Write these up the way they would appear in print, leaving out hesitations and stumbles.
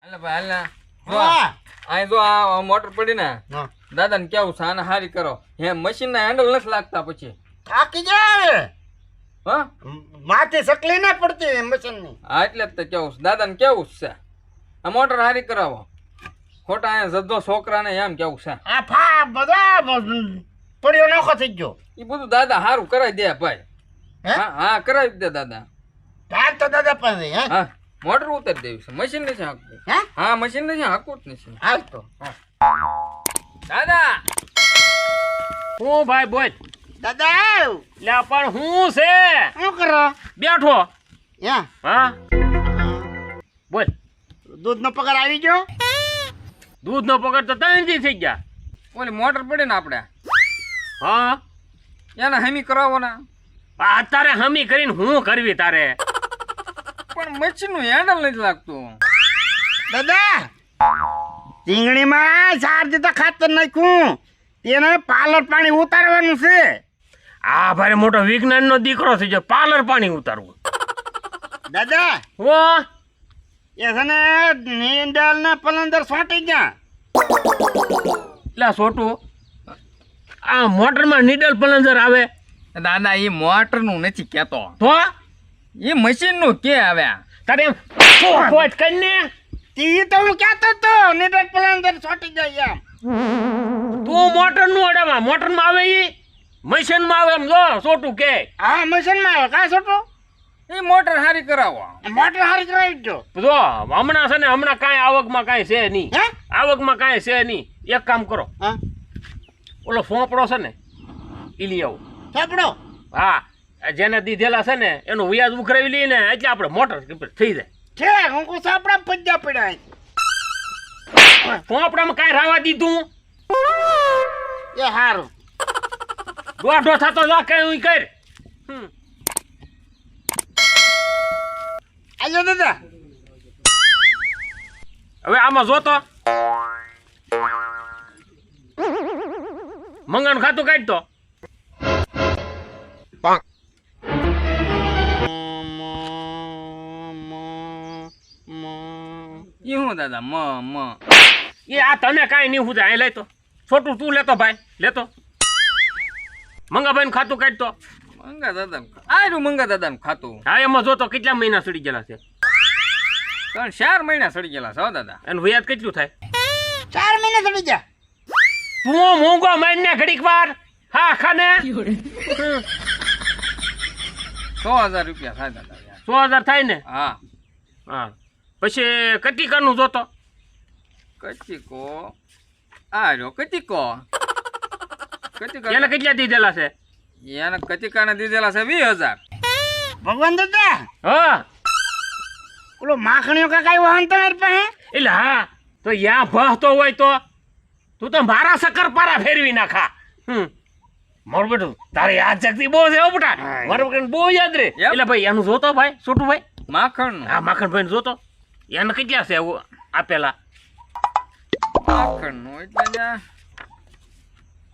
હાલે ભાઈ હાલ ના અહીં જો આ મોટર પડી ને દાદા ને કેવું છે આને હારી કરો હે મશીન ના હેન્ડલ નથી લાગતા પછી થાકી જાય હા માથે સકલી ના પડતી મશીન ની હા એટલે જ તો કેવું છે દાદા ને કેવું છે આ મોટર હારી કરાવો ખોટા અહીંયા જદ્દો છોકરાને એમ કેવું છે આ ફા બધા પડ્યો નોખો થઈ ગયો એ બધું દાદા હારું કરાવી દે ભાઈ હે? હા કરાવી દે દાદા તાર તો દાદા પાસે હે હા મોટર ઉતારી દેવી છે મશીન નથી હાંકવું હે હા મશીન નથી હાંકવું જ નથી હાલ તો દાદા હું ભાઈ બોલ દાદા લે પણ હું છે શું કરો બેઠો યા હા બોલ દૂધ નો પગાર આવી ગયો દૂધ નો પકડ તો 3 દી થઈ ગયા ઓલી મોટર પડી ને આપણે હા એને હમી કરાવો ને આ તારે હમી કરીને હું કરવી તારે પણ મશીન નું હેન્ડલ નથી લાગતું દાદા રીંગણીમાં ચાર તો ખાતર નાખ્યું તેને પાલર પાણી ઉતારવાનું છે આ ભારે મોટો વિજ્ઞાન નો દીકરો થઈ ગયો પાર્લર પાણી ઉતારવું દાદા હો એ છે ને નીંદલ ને પલંદર સોટી ગયા લે છોટું આ મોટર માં નીડલ પલંજર આવે દાદા એ મોટર નું નથી કેતો તો એ મશીન નું કે આવ્યા તારે એમ પોટ કરીને તી તો હું કહેતો તો નીંદલ પલંદર સોટી ગયા એમ તું મોટર નું અડામાં મોટર માં આવે ઈ મશીન માં આવે એમ જો છોટું કે હા મશીન માં આવે કાંઈ છોટું એ મોટર હારી કરાવો મોટર હારી કરાવી દો જો હમણાં છે ને હમણાં કાંઈ આવકમાં કાંઈ છે નહીં હે આવકમાં કાંઈ છે નહીં એક કામ કરો હા ઓલો ફોંપડો છે ને ઈ લઈ આવો સાપડો હા જેને દીધેલા છે ને એનું વ્યાજ ઉઘરાવી લઈએ ને એટલે આપણે મોટર થઈ જાય છે હું કો સાપડા પજ્જા પડ્યા ફોંપડામાં કાંઈ રાવા દીધું એ હારું દોઢો થતો જા કઈ હું કર આજો દાદા હવે આમાં જોતો મંગાનું ખાતું કાઢ તો એ હું દાદા મ એ આ તને કાંઈ નહીં હું જાય લઈ તો છોટું તું લેતો ભાઈ લેતો મંગાભાઈ ખાતું કાઢ તો મંગા દાદા આયરું મંગા દાદા નું ખાતું હા એમાં જોતો કેટલા મહિના સડી ગયેલા છે 4 મહિના સડી ગયેલા છે હો દાદા એનું વ્યાજ કેટલું થાય 4 મહિના ચડી જા તું મોંઘો મારીને ઘડીક વાર હા ખાને 100,000 રૂપિયા થાય દાદા યાર 100,000 થાય ને હા હા પછી કટીકાનું જોતો કચીકો આર્યો કચીકો એને કેટલા દીધેલા છે એને કચીકાને દીધેલા છે 20,000 ભગવાન દાદા હા ઓલો માખણીઓ કાકા આવ્યો હન તમારી પાસે એટલે હા તો યા ભહતો હોય તો તું તો મારા શક્કરપારા ફેરવી નાખા મારું બેટું તારે યાદ શક્તિ બહુ છે બેટા મારું બેટું બહુ યાદ રે એટલે ભાઈ એનું જોતો ભાઈ છોટું ભાઈ માખણ હા માખણભાઈ જોતો એને કેટલા છે આપેલા માખણ નું એટલે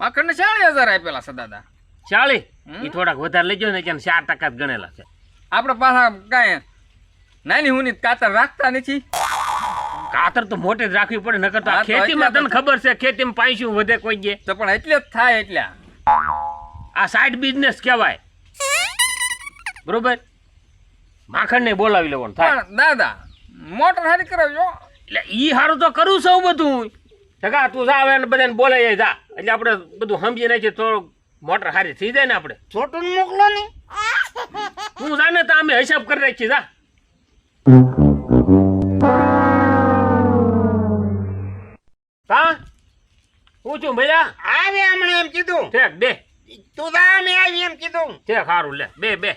માખણ ને 40,000 આપેલા છે દાદા 40 એ થોડાક વધારે લઈ જાવ ને ત્યાં 4% જ ગણેલા છે આપડે પાછા કાંઈ નાની હુની કાતર રાખતા નથી કાતર તો મોટે જ રાખવી પડે નકર તો આ ખેતીમાં તને ખબર છે ખેતીમાં પૈસું વધે કોઈ દે તો પણ એટલે જ થાય એટલે આ સાઈડ બિઝનેસ કહેવાય બરોબર માખણ ને બોલાવી લેવાનું થાય પણ દાદા મોટર હારી કરાવજો એટલે ઈ હારું તો કરું સૌ બધું સગા તું જા આવે ને બધાને બોલાય જા એટલે આપણે બધું સમજી નાખીએ તો મોટર હારી થઈ જાય ને આપણે છોટું મોકલો ને હું જાને તો અમે હિસાબ કરી રાખીએ જા હા હું છું ભૈયા આવે હમણાં એમ કીધું ઠેક બે તું જા મેં આવી એમ કીધું ઠેક સારું લે બે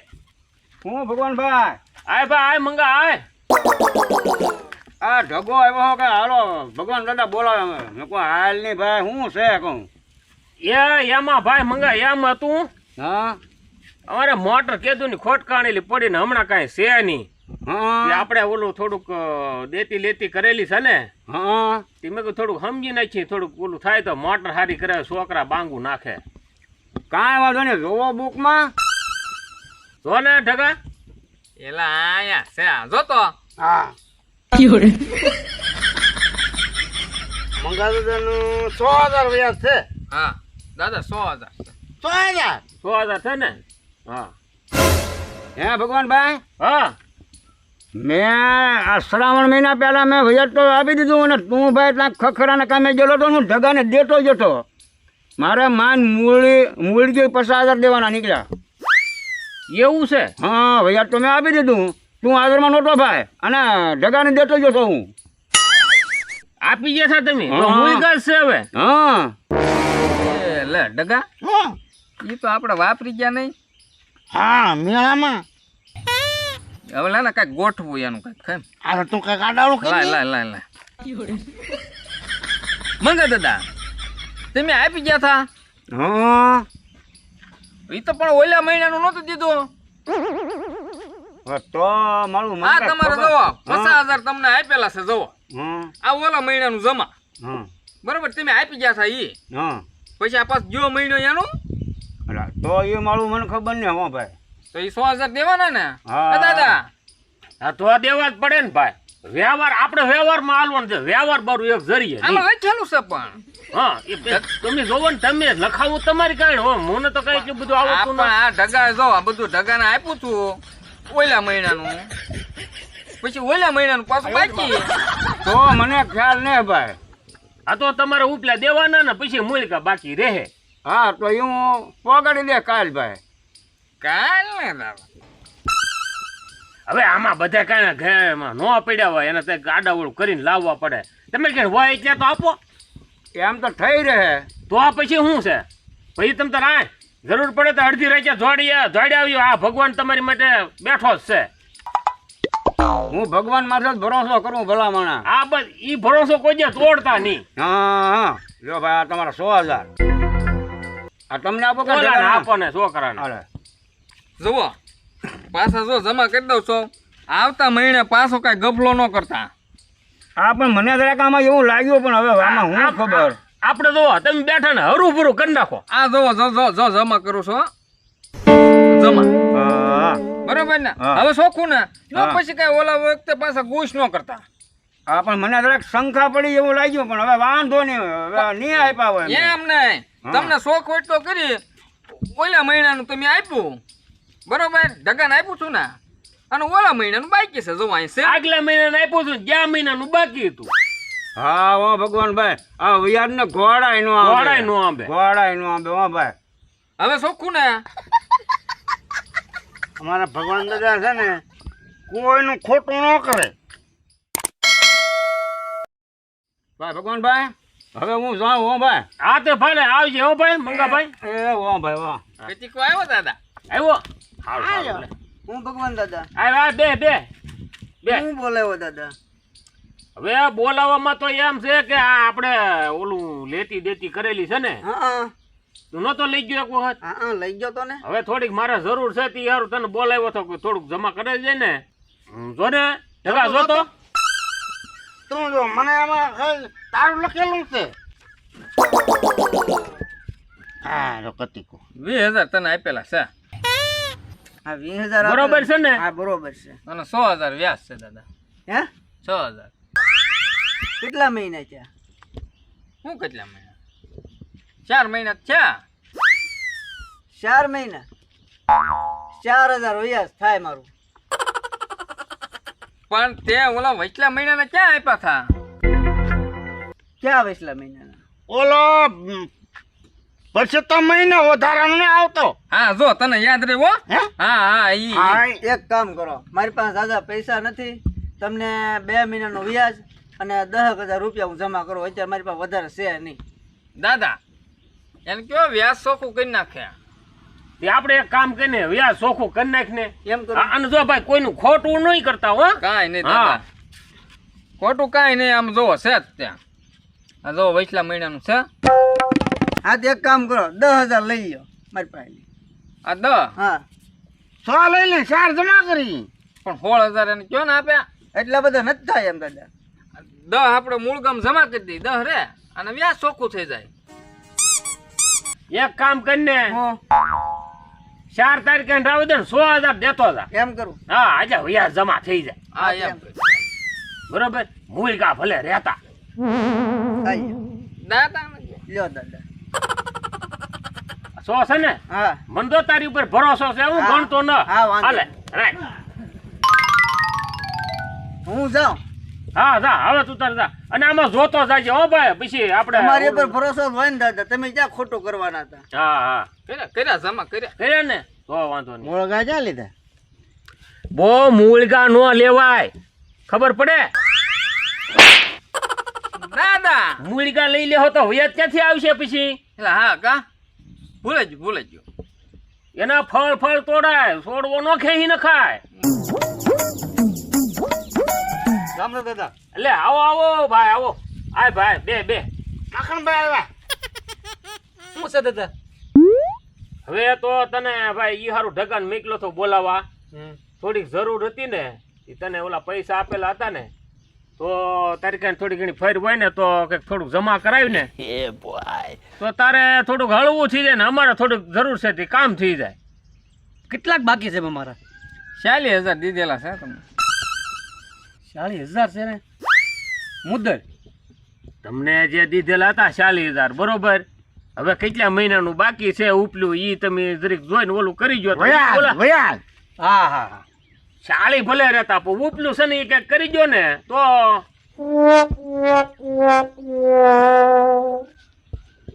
હું ભગવાનભાઈ આય ભાઈ આય મંગા આય આ ઢગો આવ્યો કે હાલો ભગવાન દાદા બોલાવે અમે મેં કહું હાલ નહીં ભાઈ શું છે કહું એમાં ભાઈ મંગા એમ હતું હા અમારે મોટર કીધું ની ખોટકાણેલી પડીને હમણાં કાંઈ છે નહીં હા આપણે ઓલું થોડુંક દેતી લેતી કરેલી છે ને હા તે મેં થોડુંક સમજી નાખીએ થોડુંક ઓલું થાય તો મોટર હારી કરે છોકરા બાંગુ નાખે કાંઈ વાંધો નહીં જોવો બુકમાં જો ને ઢગા એલા આયા છે જોતો હા મંગા દાદાનું 100,000 વ્યાજ છે. હા દાદા 100,000 100,000. 100,000 છે ને? હા હે ભગવાનભાઈ, હા મેં આ શ્રાવણ મહિના પહેલા મેં વ્યાજ તો આપી દીધું અને તું ભાઈ ત્યાં ખખરાના કામે ગયેલો તો હું ઢગાને દેતો જ હતો. મારે માન મૂળગી 50,000 દેવાના નીકળ્યા. એવું છે? હા વ્યાજ તો મેં આપી દીધું, તું હાજરમાં નહોતો ભાઈ અને ઢગાને દેતો જ હતો હું. આપી ગયા છો તમે? હા. તો હું ગસ છે હવે. હા એ લે ડગા એ તો આપણે વાપરી ગયા નહીં. હા મેળામાં હવે લે ને કાંઈક ગોઠવું એનું કાંઈક કેમ. આ તું કાંઈક આડાવડું કરી લાય દે. લાય લાય લાય મંગા દાદા તમે આપી ગયા થા. હા એ તો પણ ઓલા મહિનાનું નહોતું દીધું. તો મારું આ તમારે જવો 50,000 તમને આપેલા છે જવો. હા આ ઓલા મહિનાનું જમા હા બરોબર તમે આપી ગયા થા ઈ હા પછી આ પાછો જો મહિનો એનું અલા, તો એ મારું મને ખબર ને હો ભાઈ. તો એ 100,000 દેવાના ને. હા. એ દાદા હા તો દેવા જ પડે ને ભાઈ. વ્યવહાર આપણે વ્યવહારમાં હાલવાનું છે. વ્યવહાર બારું એક જરીએ આમાં લખેલું છે પણ હા એ તમે જોવો ને તમે લખાવું તમારી કાંઈ હો મને તો કઈ એટલું બધું આ આવડતું પણ નથી. આ ઢગા જો આ બધું ઢગાને આપ્યું તું ઓલા મહિનાનું પછી ઓલા મહિનાનું પાછું બાકી. તો મને ખ્યાલ ને ભાઈ. આ તો તમારે ઉપલા દેવાના ને પછી મૂળકા બાકી રહે. હા તો એ હું પગાડી દે કાલ ભાઈ. કાલ ને દાદા હવે આમાં બધા કાંઈ ઘરમાં ન પડ્યા હોય એને તે ગાડાવડું કરીને લાવવા પડે. તમે કે હોય ત્યાં તો આપો. એમ તો થઈ રહે. તો આ પછી શું છે પછી તમે તાર આ જરૂર પડે તો અડધી રાતે જોડી આવ્યો. આ ભગવાન તમારી માટે બેઠો જ છે. હું ભગવાન માથે જ ભરોસો કરું ભલા માણા. આ બસ ઈ ભરોસો કોઈ દે તોડતા નહીં. હા હા જો ભાઈ આ તમારા 100,000 આ તમને આપો કે ઓલાને ઢગાને? આપો ને છોકરાને. હાલે. જુઓ પાછા જો જમા કરી દઉં છો આવતા મહિને પાછો કાંઈ ગફલો ન કરતા. હા પણ મને જરાક આમાં એવું લાગ્યું પણ હવે આમાં હું ખબર. આપણે જો તમે બેઠા ને હરું ભરું કરી નાખો. આ જુઓ જો જમા કરું છો જમા હા બરોબર ને. હા. હવે શોખું ને જો હા. પછી કાંઈ ઓલા વખતે પાછા ગુશ ન કરતા. હા પણ મને જરાક શંકા પડી એવું લાગ્યું પણ હવે વાંધો નહીં, હવે નહીં આપ્યા હોય એમ. એમ નહીં હા. તમને શોખ હોય તો કરી ઓલા મહિનાનું તમે આપ્યું બરોબર ઢગાને આપ્યું છું ને અને ઓલા મહિનાનું બાકી છે જો અહીં છે. આગલા મહિનાને આપ્યું છું ગયા મહિનાનું બાકી હતું. હા હો ભગવાનભાઈ આ વ્યાજ ને ઘોડાય નો આવે. ઘોડાય નો આંબે. ઘોડાય નો આંબે હો ભાઈ. હવે શોખું ને અમારા ભગવાન દાદા છે ને કોઈનું ખોટું ન કરે. ભાઈ ભગવાનભાઈ હવે હું જાઉં હો ભાઈ. હા તો ભલે આવજે હો ભાઈ મંગાભાઈ. એ હો ભાઈ વાહ. કચીકો આવ્યો દાદા. આવ્યો હાલો હું ભગવાન દાદા આવ્યા બે હું બોલાવ્યો દાદા. હવે આ બોલાવવામાં તો એમ છે કે આ આપણે ઓલું લેતી દેતી કરેલી છે ને હા તું નતો લઈ ગયો એક વખત. હા લઈ ગયો તો ને. હવે થોડીક મારે જરૂર છે તી યાર તને બોલાવ્યો તો કે થોડુંક જમા કરેલ જાય ને. જો ને ઢગા જો તો તું જો મને આમાં તારું લખેલું છે. હા જો કતિકો 20,000 તને આપેલા છે હા 20,000 બરોબર છે ને? હા બરોબર છે. અને 100,000 વ્યાજ છે દાદા. હે 6,000 કેટલા મહિના છે? શું કેટલા મહિના 4 મહિના થયા. 4 મહિના 4,000 વ્યાજ થાય મારું. પણ તે ઓલા વચલા મહિનાના ક્યાં આપ્યા હતા? ક્યાં વેચલા મહિનાના? ઓલો પછી તો મહિનો વધારાનો ને આવતો. હા જો તને યાદ રહ્યો. હે? હા ઈ હા એક કામ કરો, મારી પાસે દાદા પૈસા નથી, તમને 2 મહિનાનું વ્યાજ અને 10,000 રૂપિયા હું જમા કરું. અત્યારે મારી પાસે વધારે છે નહીં. દાદા એને કયો વ્યાજ સોખું કરી નાખ્યા. તે આપણે એક કામ કરીને વ્યાજ ચોખ્ખું કરી નાખ ને. એમ કરું. અને જો ભાઈ કોઈનું ખોટું નહીં કરતા હો. કાંઈ નહીં હા. દાદા ખોટું કાંઈ નહીં. આમ જોવો છે જ ત્યાં. આ જો વચલા મહિનાનું છે. હા તો એક કામ કરો, 10,000 લઈ લો મારી પાસે. આ 10 હા 100 લઈ લે 4 જમા કરી. પણ 16,000 એને કયો ને આપ્યા. એટલા બધા નથી થાય એમ દાદા. 10 આપણે મૂળ ગામ જમા કરી દઈએ 10 રે અને વ્યાજ ચોખ્ખું થઈ જાય. એક કામ કરીને હું 4 તારીખે રાવ દે 100,000 દેતો હતા. એમ કરું. હા આજે વ્યાજ જમા થઈ જાય હા એમ બરોબર. મૂળકા ભલે રહેતા. થાય. દાદા લ્યો દાદા. સો છે ને હા મન તો તારી ઉપર ભરોસો છે હું હા. ગણતો ન હા, વાંધો હાલે રાઈટ હું જાઉં. હા જા હવે તું તાર જા અને આમાં જોતો જાજે હો ભાઈ પછી આપણે તમારી ઉપર ભરોસો હોય ને દાદા, તમે ક્યાં ખોટું કરવાના હતા? હા હા કર્યા જમા કર્યા. કર્યા ને તો વાંધો નહીં મોળગા ક્યાં લીધા? બહુ મૂળગા નો લેવાય ખબર પડે દાદા મૂળગા લઈ લેહો તો વ્યાજ ક્યાંથી આવશે પછી એટલે હા કા ભૂલે ગયો એના ફળ તોડાય છોડવો નો ખેહી ન ખાય રામ રામ દાદા. એટલે આવો ભાઈ આવો આય ભાઈ બે માખણભાઈ આવ્યા. શું છે દાદા? હવે તો તને ભાઈ ઈ હારું ઢગાન મેકલો તો બોલાવા થોડીક જરૂર હતી ને ઈ તને ઓલા પૈસા આપેલા હતા ને તો તારી કાંઈ થોડી ઘણી ફેર હોય ને તો કંઈક થોડુંક જમા કરાવી ને તો તારે થોડુંક હળવું થઈ જાય ને અમારે થોડુંક જરૂર છે તે કામ થઈ જાય કેટલાક બાકી છે મારા? 40,000 દીધેલા છે તમને. 40,000 છે ને મુદ્દલ. તમને જે દીધેલા હતા 40,000 બરોબર હવે કેટલા મહિનાનું બાકી છે ઉપલું ઈ તમે જરીક જોઈને ઓલું કરી ગયો હા હા હા. 40 ભલે રહેતા પણ ઉપલું છે ને એ કંઈક કરી ગયો ને તો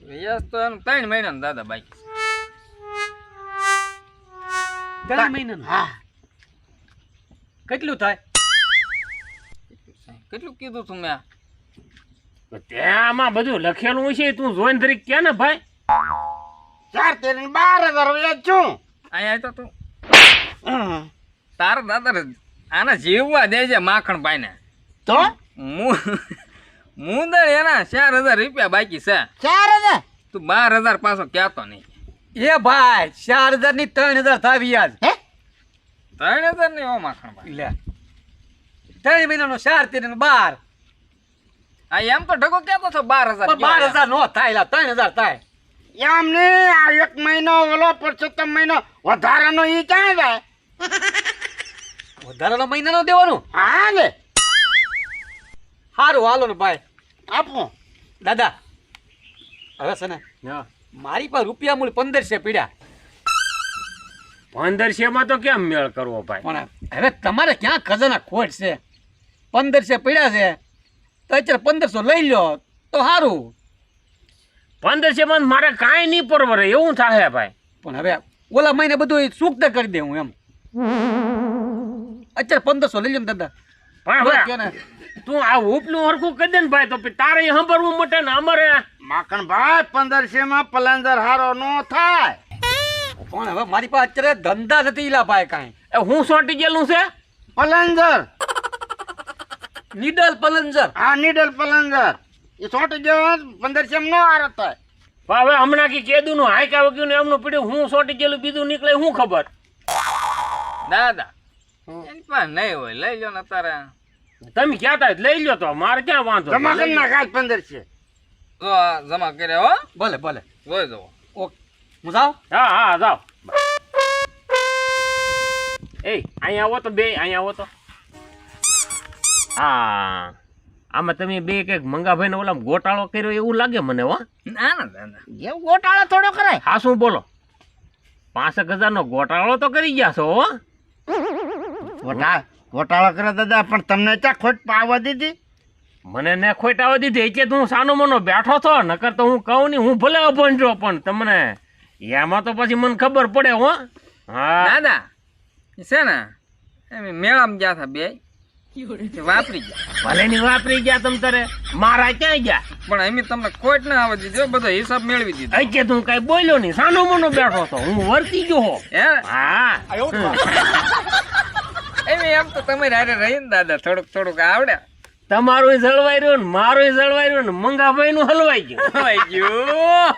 વ્યાજ તો એનું 3 મહિનાનું દાદા બાકી છે. 3 મહિનાનું? હા. કેટલું થાય? કેટલું કીધું તું મેં? તેમાં બધું લખેલું છે તું જોઈને જરીક કે ને ભાઈ 12,000 વ્યાજ છું. અહીંયા તો તું તારા દાદા આના જીવવા દેજે માખણભાઈ ને તો મુંદર એના 4,000 રૂપિયા બાકી છે. 4,000? તું 12,000 પાછો કહેતો નહીં. એ ભાઈ 4,000 ની 3,000 થાય વ્યાજ. 3,000 નહીં હો માખણભાઈ. લે 3 મહિનાનો 4 3 12. આ એમ તો ઢગો કહેતો છો 12,000. 12,000 નો થાય, 3,000 થાય. એમ નહીં આ 1 મહિનો ઓલો પરસોત્તમ મહિનો વધારાનો ઈ ક્યાં જાય? વધારાનો મહિનાનો દેવાનું? હા ને સારું હાલો ને ભાઈ. આપો દાદા હવે છે ને મારી પાસે રૂપિયા મૂળ 1500 પીડ્યા 1500 માં તો કેમ મેળ કરવો ભાઈ પણ હવે તમારે ક્યાં ખજાના ખોટ છે? 1500 પીડ્યા છે તો અત્યારે 1500 લઈ લો તો સારું. 1500 માં મારે કાંઈ નહીં પરવરે એવું થાય ભાઈ પણ હવે ઓલા મહિને બધું ચૂકતા કરી દેવું એમ. અત્યારે 1500 લઈ લો ને દાદા. પણ કહો હવે ને. તું આ ઉપલું હરખું કરી દે ને ભાઈ તો પછી તારે સાંભળવું મટે ને અમારે માખણભાઈ 1500 માં પલંજર હારો નો થાય. પણ હવે મારી પાસે અત્યારે ધંધા નથી ઈલા ભાઈ કાંઈ. એ હું સોટી ગયેલું છે પલંજર નીડલ પલંજર. આ નીડલ પલંજર એ છોટી ગયો 1500 નો હારો થાય. પણ હવે હમણાં કે કેદું નું હાઈકા વગ્યું ને એમનું પીડ્યું હું સોટી ગયેલું બીજું નીકળે શું ખબર દાદા એની પાસે નહીં હોય લઈ લો ને તારે. તમે કહેતા હોય તો લઈ લ્યો તો મારે ક્યાં વાંધો છે? જમા કરી નાખ 1500. જો આ જમા કરે હો. ભલે ભલે. જોઈ જવો. ઓકે હું જાઉં. હા જાઓ એ અહીંયા આવો તો બે અહીંયા આવો તો હા આમાં તમે બે કંઈક મંગાભાઈ ને ઓલા ગોટાળો કર્યો એવું લાગે મને હો ના ના દાદા એવું ગોટાળો થોડો કરાય. હા શું બોલો 65,000 નો ગોટાળો તો કરી ગયા છો હો ગોટાળો કરે દાદા પણ તમને ક્યાં ખોટ પાવા દીધી? મને ને ખોટાવા દીધી એટલે તો હું સાનો મનો બેઠો છો નકર તો હું કહું નહીં હું ભલે અભણ છું પણ તમને એમાં તો પછી મને ખબર પડે હો હા દાદા છે ને એમ મેળામાં ગયા હતા બે વાપરી ગયા. ભલે ની વાપરી ગયા તમ તારે મારા ક્યાંય ગયા પણ એમ તમને ખોટ ના આવવા દીધો બધો હિસાબ મેળવી દીધો. એટલે તું કઈ બોલ્યો નહીં સાનો મનો બેઠો તો હું વર્તી ગયો હો હે હા એમ તો તમારે હારે રહીને દાદા થોડુંક આવડે. તમારું જળવાઈ રહ્યું ને મારું જળવાઈ રહ્યું ને મંગાભાઈ નું હલવાઈ ગયું હલવાઈ ગયું.